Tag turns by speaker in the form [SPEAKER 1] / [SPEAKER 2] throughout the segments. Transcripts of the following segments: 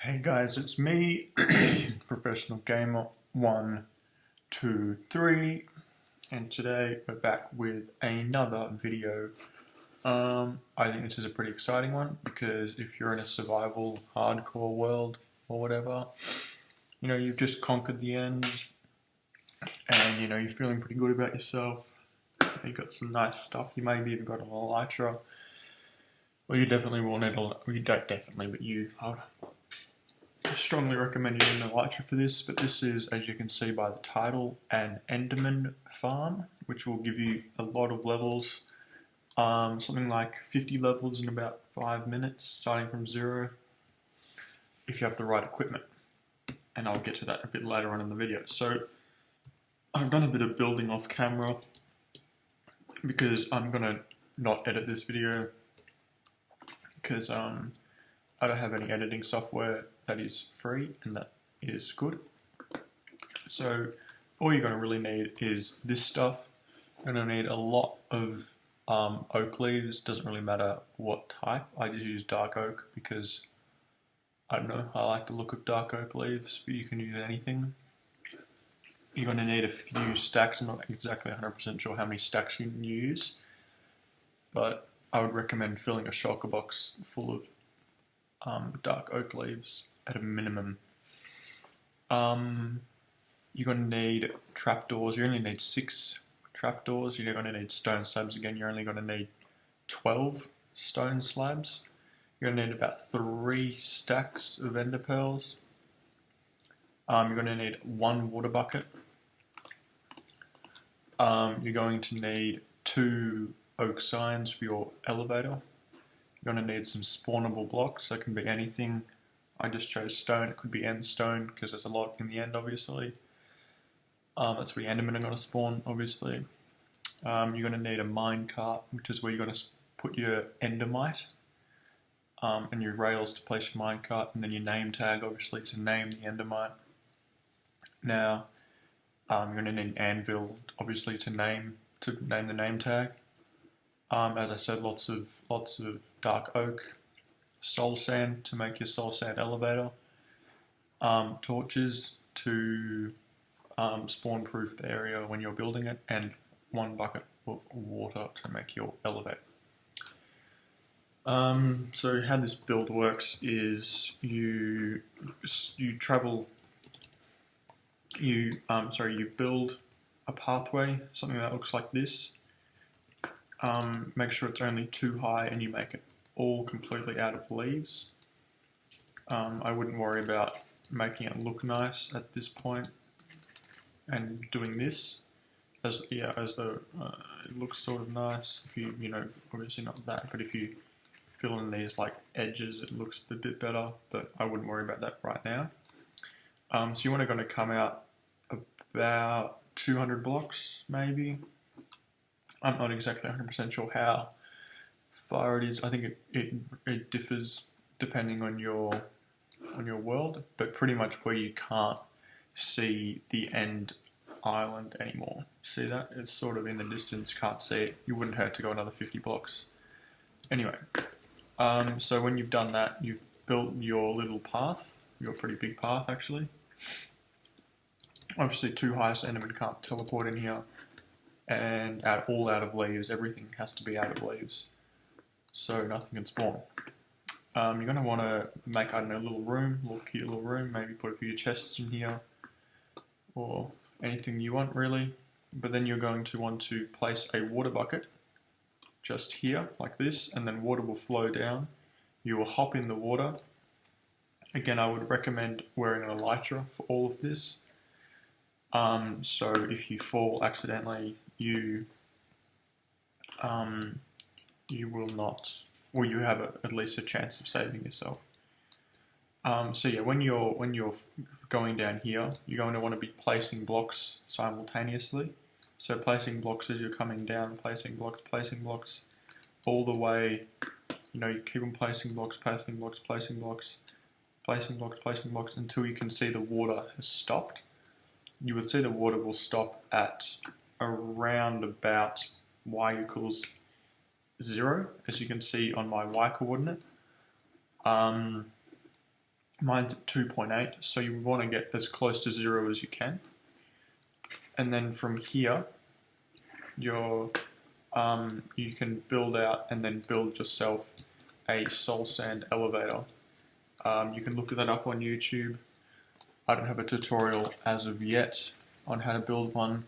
[SPEAKER 1] Hey guys, it's me, Professional Gamer 123, and today we're back with another video. I think this is a pretty exciting one because if you're in a survival hardcore world or whatever, you've just conquered the end and you're feeling pretty good about yourself. You've got some nice stuff. You maybe even got an elytra. Well, you definitely will need a, well, you don't definitely, but I strongly recommend using an elytra for this, but this is, as you can see by the title, an Enderman farm, which will give you a lot of levels, something like 50 levels in about 5 minutes, starting from 0, if you have the right equipment, and I'll get to that a bit later on in the video. So, I've done a bit of building off camera, because I'm going to not edit this video, because I don't have any editing software that is free and that is good. So all you're going to really need is this stuff. You're going to need a lot of oak leaves. Doesn't really matter what type. I just use dark oak because I don't know, I like the look of dark oak leaves, but you can use anything. You're going to need a few stacks. I'm not exactly 100% sure how many stacks you can use, but I would recommend filling a shulker box full of dark oak leaves at a minimum. You're going to need trapdoors. You only need 6 trapdoors. You're going to need stone slabs again. You're only going to need 12 stone slabs. You're going to need about 3 stacks of ender pearls. You're going to need 1 water bucket. You're going to need 2 oak signs for your elevator. You're going to need some spawnable blocks. That can be anything. I just chose stone. It could be end stone because there's a lot in the end, obviously. That's where your endermen are going to spawn, obviously. You're going to need a mine cart, which is where you're going to put your endermite and your rails to place your mine cart, and then your name tag, obviously, to name the endermite. Now, you're going to need an anvil, obviously, to name the name tag. As I said, lots of dark oak, soul sand to make your soul sand elevator, torches to spawn-proof the area when you're building it, and 1 bucket of water to make your elevator. So how this build works is you build a pathway, something that looks like this. Make sure it's only too high and you make it all completely out of leaves. I wouldn't worry about making it look nice at this point and doing this it looks sort of nice. If you obviously not that, but if you fill in these like edges, it looks a bit better, but I wouldn't worry about that right now. So you want to come out about 200 blocks maybe. I'm not exactly 100% sure how far it is. I think it differs depending on your world, but pretty much where you can't see the end island anymore. See that? It's sort of in the distance, can't see it. You wouldn't hurt to go another 50 blocks. Anyway, so when you've done that, you've built your little path, your pretty big path actually. Obviously 2 highest endermen can't teleport in here, and all out of leaves. Everything has to be out of leaves, so nothing can spawn. You're going to want to make, I don't know, a little cute little room, maybe put a few chests in here, or anything you want really. But then you're going to want to place a water bucket just here, like this, and then water will flow down. You will hop in the water. Again, I would recommend wearing an elytra for all of this. So if you fall accidentally, you will not, or you have at least a chance of saving yourself. So yeah, when you're going down here, you're going to want to be placing blocks simultaneously. So placing blocks as you're coming down, placing blocks, all the way. You keep on placing blocks until you can see the water has stopped. You would see the water will stop at around about y equals 0, as you can see on my y coordinate. Mine's at 2.8, so you want to get as close to 0 as you can. And then from here, you can build out and then build yourself a soul sand elevator. You can look that up on YouTube. I don't have a tutorial as of yet on how to build one,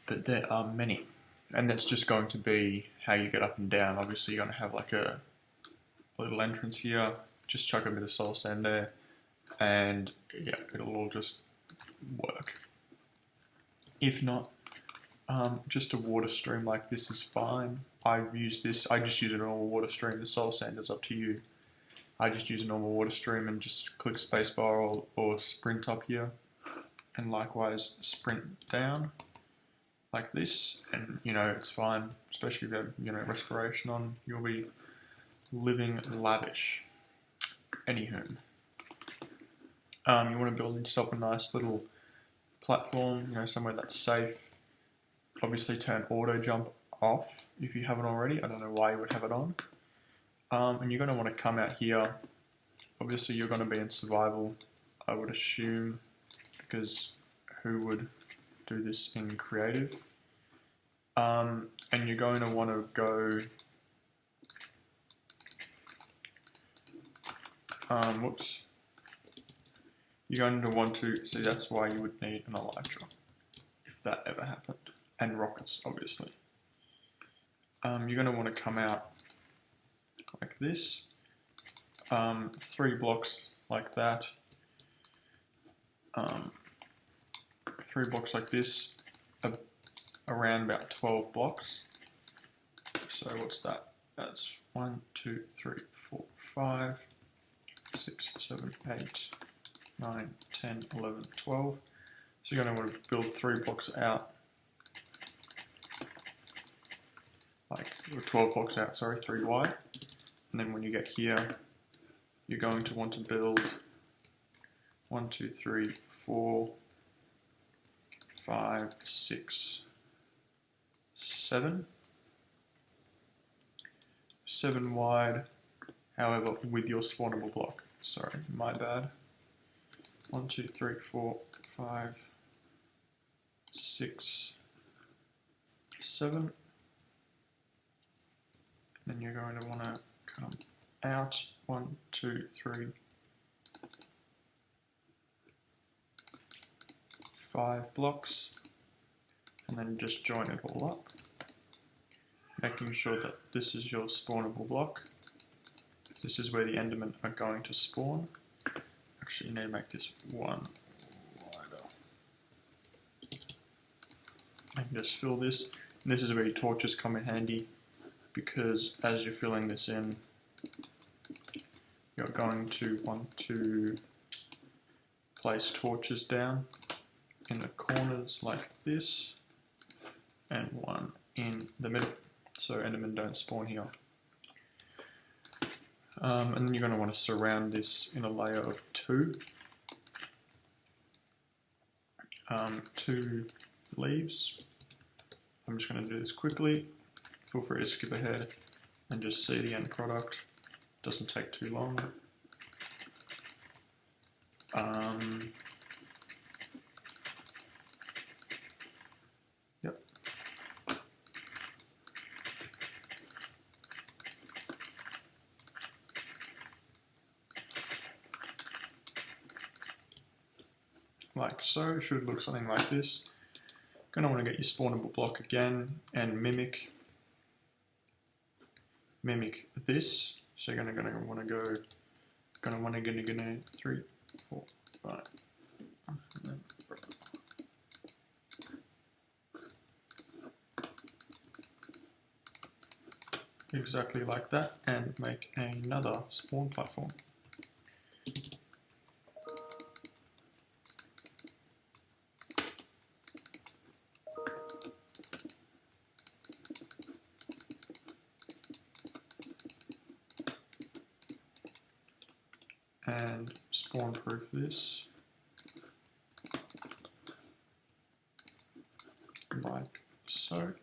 [SPEAKER 1] but there are many. And that's just going to be how you get up and down. Obviously you're going to have like a little entrance here, just chuck a bit of soul sand there, and yeah, it'll all just work. If not, just a water stream like this is fine. I just use a normal water stream. The soul sand is up to you. I just use a normal water stream and just click spacebar or sprint up here, and likewise sprint down like this, and it's fine. Especially if you have respiration on, you'll be living lavish. Anywho, you want to build yourself a nice little platform, somewhere that's safe. Obviously turn auto jump off if you haven't already. I don't know why you would have it on. And you're going to want to come out here. Obviously you're going to be in survival, I would assume, because who would do this in creative? And you're going to want to go, whoops. You're going to want to, see that's why you would need an elytra, if that ever happened, and rockets obviously. You're going to want to come out like this, 3 blocks like that, 3 blocks like this, around about 12 blocks. So what's that? That's 1, 2, 3, 4, 5, 6, 7, 8, 9, 10, 11, 12. So you're going to want to build 3 blocks out, like 12 blocks out, sorry, 3 wide. And then when you get here, you're going to want to build 1, 2, 3, 4, 5, 6, 7. 7 wide, however, with your spawnable block. Sorry, my bad. 1, 2, 3, 4, 5, 6, 7. Then you're going to want to come out 1, 2, 3, 5 blocks, and then just join it all up, making sure that this is your spawnable block. This is where the Endermen are going to spawn. Actually, you need to make this 1 wider. I can just fill this. And this is where your torches come in handy, because as you're filling this in, you're going to want to place torches down in the corners like this, and 1 in the middle, so Endermen don't spawn here. And then you're going to want to surround this in a layer of 2. 2 leaves. I'm just going to do this quickly. Feel free to skip ahead and just see the end product. Doesn't take too long. Yep. Like so, it should look something like this. Going to want to get your spawnable block again and mimic this. So you're going to want to go 3, 4, 5. And then exactly like that, and make another spawn platform. And spawn proof this like so.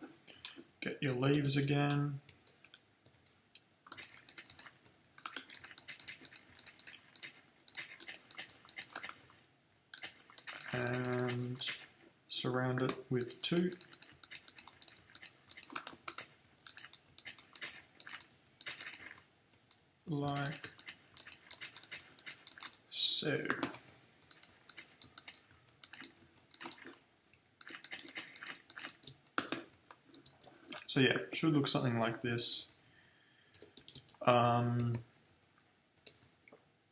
[SPEAKER 1] Get your leaves again. and surround it with 2. Like so. So yeah, it should look something like this.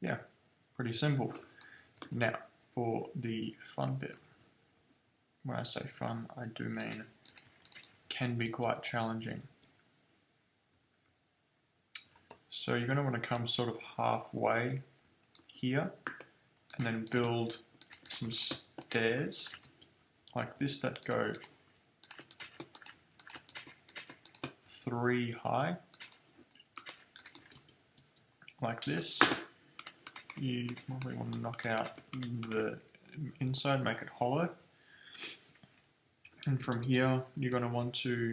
[SPEAKER 1] Yeah, pretty simple. Now, for the fun bit. When I say fun, I do mean can be quite challenging. So you're going to want to come sort of halfway here and then build some stairs like this that go 3 high, like this. You probably want to knock out the inside, make it hollow. And from here, you're going to want to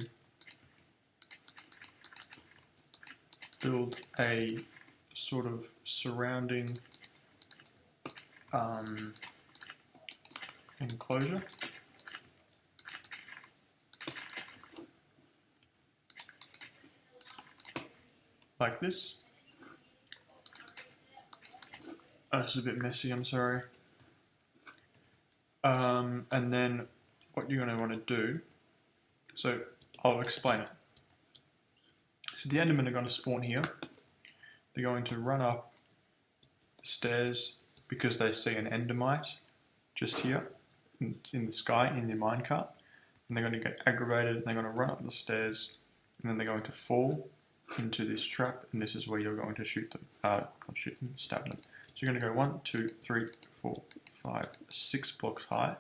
[SPEAKER 1] build a sort of surrounding enclosure. Like this. This is a bit messy, I'm sorry. And then what you're going to want to do, so I'll explain it. So the Endermen are going to spawn here. They're going to run up the stairs because they see an Endermite just here in the sky in their minecart. And they're going to get aggravated and they're going to run up the stairs and then they're going to fall into this trap, and this is where you're going to shoot them. Not shoot them, stab them. So you're going to go 1, 2, 3, 4, 5, 6 blocks high.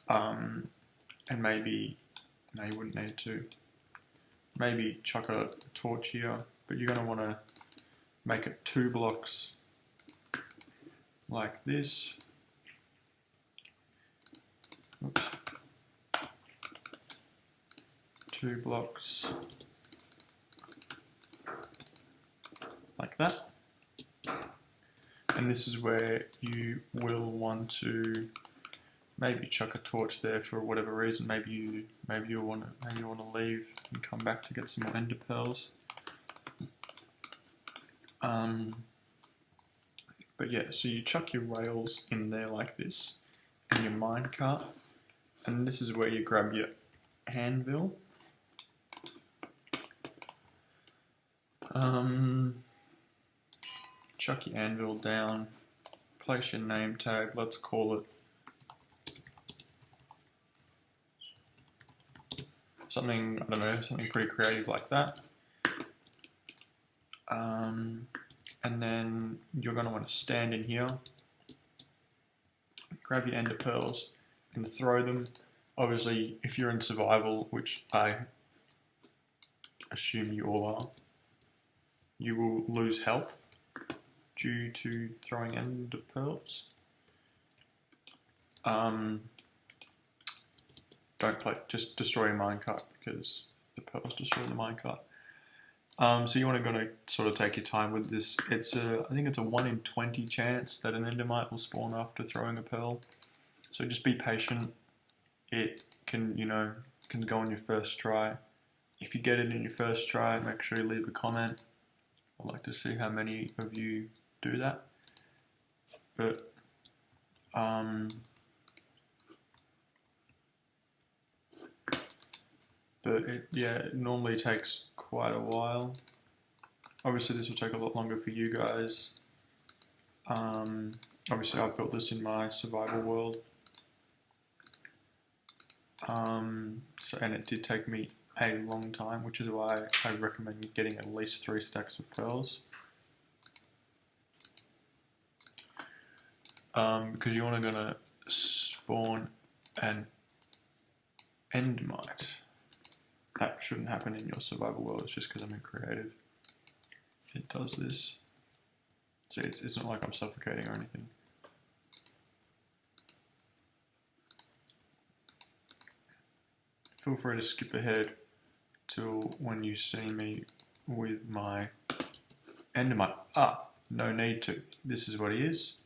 [SPEAKER 1] And maybe, no, you wouldn't need to. Maybe chuck a torch here, but you're going to want to make it 2 blocks like this. Oops. 2 blocks like that. And this is where you will want to maybe chuck a torch there for whatever reason. Maybe you want to leave and come back to get some more ender pearls. But yeah, so you chuck your rails in there like this, and your minecart, and this is where you grab your anvil. Chuck your anvil down, place your name tag, let's call it something, I don't know, something pretty creative like that. And then you're going to want to stand in here, grab your ender pearls and throw them. Obviously, if you're in survival, which I assume you all are, you will lose health due to throwing ender pearls. Don't play, just destroy your minecart because the pearls destroy the minecart. So you want to sort of take your time with this. I think it's a 1 in 20 chance that an endermite will spawn after throwing a pearl. So just be patient. It can, can go on your first try. If you get it in your first try, make sure you leave a comment. I'd like to see how many of you do that. But it normally takes quite a while. Obviously this will take a lot longer for you guys. Obviously I've built this in my survival world. And it did take me a long time, which is why I recommend getting at least 3 stacks of pearls. Because you're only going to spawn an endermite. That shouldn't happen in your survival world, it's just because I'm in creative. It does this. See, it's not like I'm suffocating or anything. Feel free to skip ahead till when you see me with my endermite. No need to. This is what he is.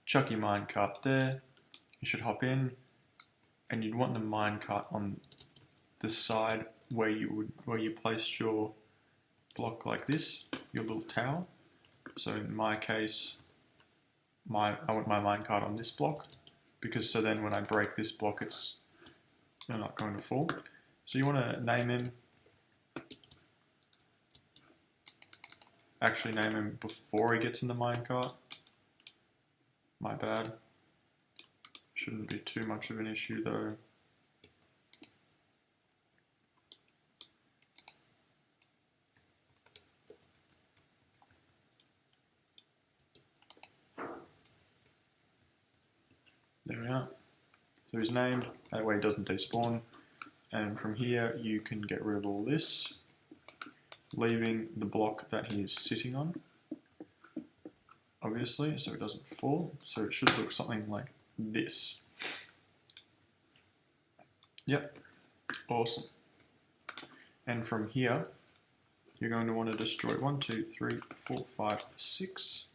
[SPEAKER 1] chuck your minecart there. You should hop in, and you'd want the minecart on the side where you placed your block like this, your little tower. So in my case, I want my minecart on this block, because so then when I break this block, it's not going to fall. So you want to name him. Actually name him before he gets in the minecart. My bad. Shouldn't be too much of an issue though. There we are. So he's named, that way he doesn't despawn. And from here you can get rid of all this, leaving the block that he is sitting on, obviously, so it doesn't fall. So it should look something like this. Yep, awesome. And from here, you're going to want to destroy 1, 2, 3, 4, 5, 6.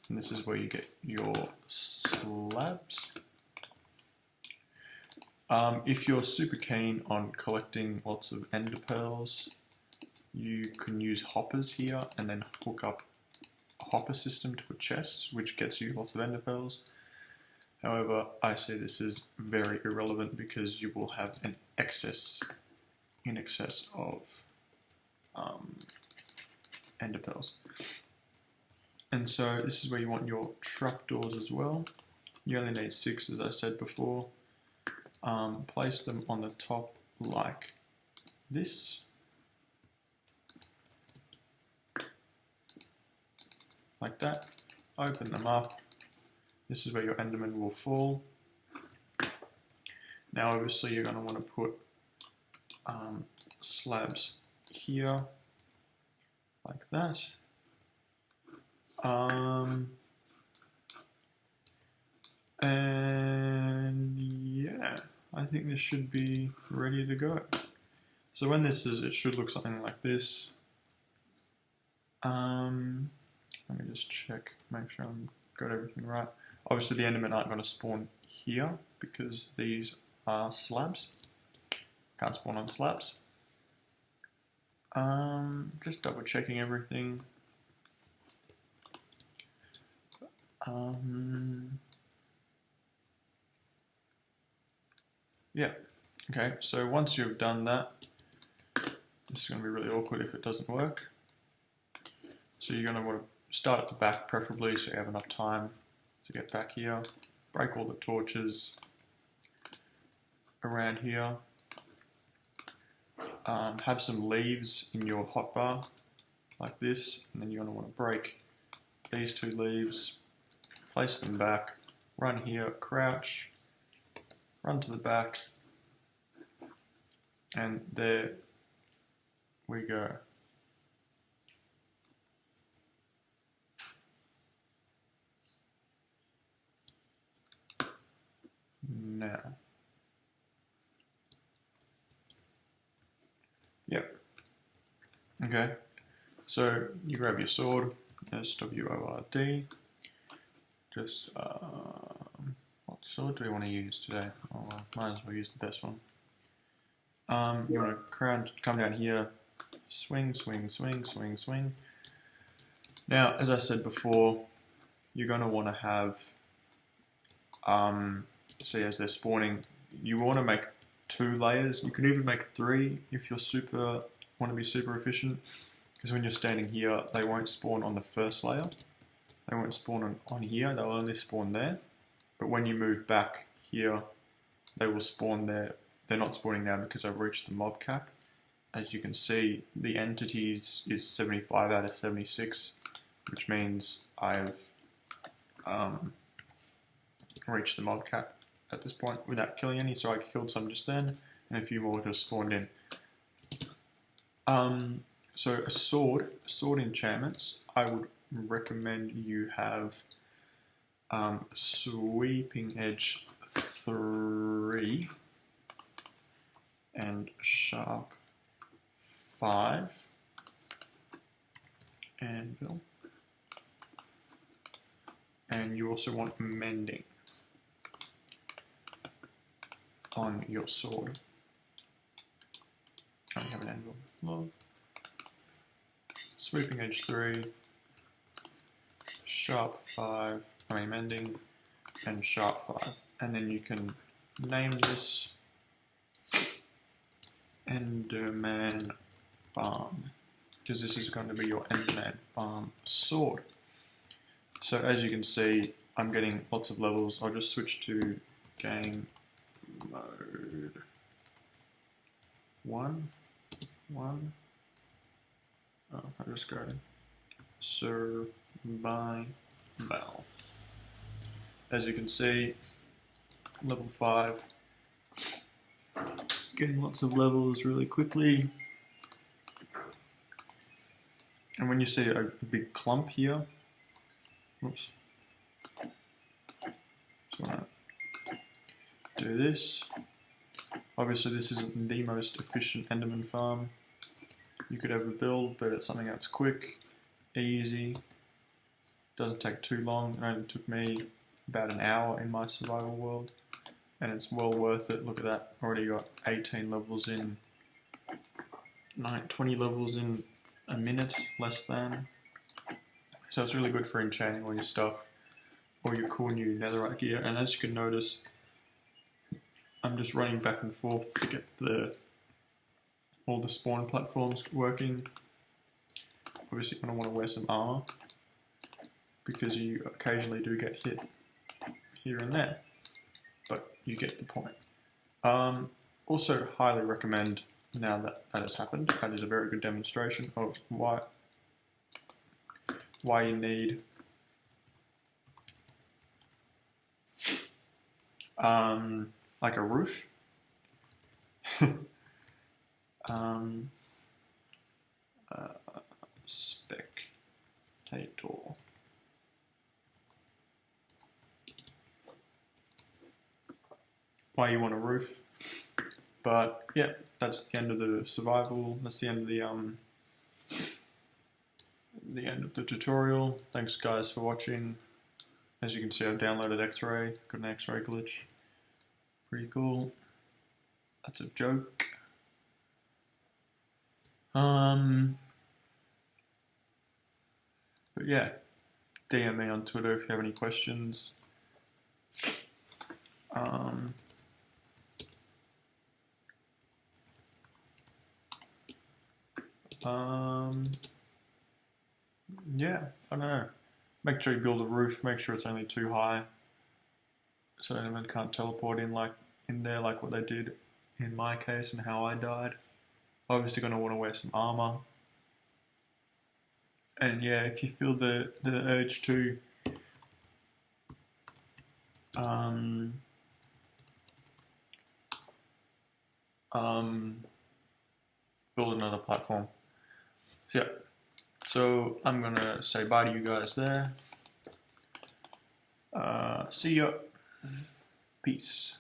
[SPEAKER 1] And this is where you get your slabs. If you're super keen on collecting lots of ender pearls, you can use hoppers here and then hook up a hopper system to a chest, which gets you lots of ender pearls. However, I say this is very irrelevant because you will have an excess in excess of ender pearls. And so this is where you want your trapdoors as well. You only need 6, as I said before. Place them on the top like this. Like that. Open them up. This is where your enderman will fall. Now obviously you're going to want to put slabs here, like that. And yeah, I think this should be ready to go. So when this is, it should look something like this. Let me just check, make sure I've got everything right. Obviously the endermen aren't going to spawn here because these are slabs. Can't spawn on slabs. Just double checking everything. Yeah, okay, so once you've done that, this is going to be really awkward if it doesn't work. So you're going to want to start at the back preferably so you have enough time to get back here. Break all the torches around here. Have some leaves in your hotbar like this, and then you're going to want to break these 2 leaves, place them back, run here, crouch, run to the back, and there we go. Now, yep, okay, so you grab your sword, SWORD, just, what sword do we want to use today? Oh, well, might as well use the best one. You want to come down here, swing, swing, swing, swing, swing. Now, as I said before, you're going to want to have, see as they're spawning, you want to make 2 layers. You could even make 3 if you're want to be super efficient, because when you're standing here, they won't spawn on the first layer. They won't spawn on here, they'll only spawn there. But when you move back here, they will spawn there. They're not spawning now because I've reached the mob cap. As you can see, the entities is 75 out of 76, which means I've reached the mob cap at this point without killing any, so I killed some just then, and a few more just spawned in. So a sword enchantments, I would recommend you have sweeping edge 3 and sharp 5 anvil. and you also want mending on your sword. I have an anvil. Love. Sweeping edge 3, sharp 5, mending, and sharp 5. And then you can name this Enderman Farm, because this is going to be your Enderman Farm sword. So as you can see, I'm getting lots of levels. I'll just switch to game mode 1. Oh, I'll just go survival. As you can see, level 5. Getting lots of levels really quickly. And when you see a big clump here, oops. So I'm gonna do this. Obviously this isn't the most efficient Enderman farm you could ever build, but it's something that's quick, easy, doesn't take too long. It only took me about an hour in my survival world, and it's well worth it. Look at that, already got 18 levels in, 20 levels in a minute, less than. So it's really good for enchanting all your stuff, all your cool new netherite gear. And as you can notice, I'm just running back and forth to get all the spawn platforms working. Obviously you're going to want to wear some armor, because you occasionally do get hit here and there, but you get the point. Also highly recommend, now that that has happened, that is a very good demonstration of why you need like a roof. Spectator. Why you want a roof. But yeah, that's the end of the survival. That's the end of the tutorial. Thanks guys for watching. As you can see, I've downloaded X-Ray. Got an X-Ray glitch. Pretty cool. That's a joke. But yeah, DM me on Twitter if you have any questions. Yeah, I don't know. Make sure you build a roof. Make sure it's only too high, so anyone can't teleport in there like what they did in my case and how I died. Obviously, going to want to wear some armor. And yeah, if you feel the urge to build another platform. So, yeah. So I'm gonna say bye to you guys there. See ya. Peace.